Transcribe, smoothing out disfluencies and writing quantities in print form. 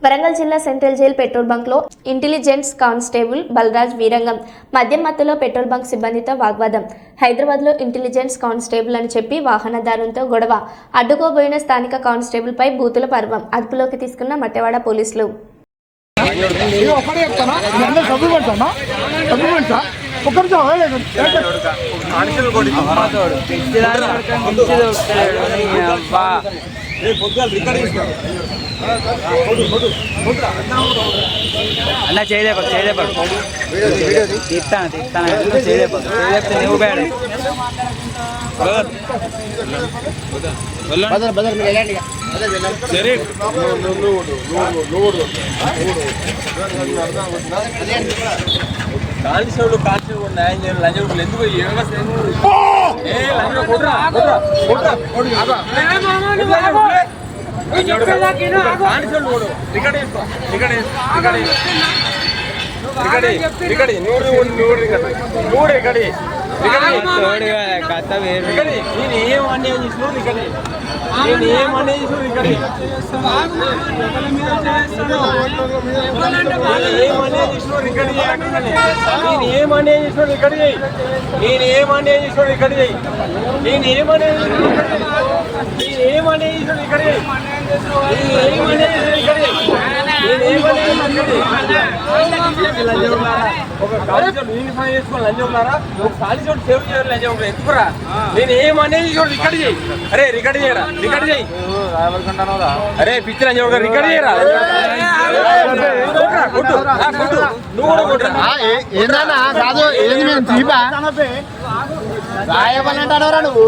వరంగల్ జిల్లా central jail petrol బంక్లో intelligence constable Balraj వీరంగం మద్యం మత్తులో పెట్రోల్ బంక్ సిబ్బందితో వాగ్వాదం. హైదరాబాద్లో ఇంటెలిజెన్స్ కానిస్టేబుల్ అని చెప్పి వాహనదారులతో గొడవ. అడ్డుకోబోయిన స్థానిక కానిస్టేబుల్ పై బూతుల పర్వం. అదుపులోకి తీసుకున్న మట్టెవాడ పోలీసులు. అన్న చేయలేపడు తీస్తాను చేయలేపడు నువ్వు బేడ కానిస్టేబుల్ న్యాయం చేయాలి. లంచం ఎందుకు నేను ఏం అన్యాయం చేసిన నేను ఏం అన్యాయం చేసిన ఒక కాలేజీలో యూనిఫామ్ చేసుకుని లంచంలారా ఒక కాలేజీలో సేవ్ చేయాలి లంచం ఎందుకురా నేను ఏమనేది రికార్డ్ చేయి. అరే రికార్డ్ చేయరా రికార్డ్ చేయి. అరే పిచ్చి లంచం రికార్డ్ చేయరా నువ్వు కూడా కొట్టురా ఏందన్నా కాదు ఏంది మేము తీపా రాయబలంటాడవరా నువ్వు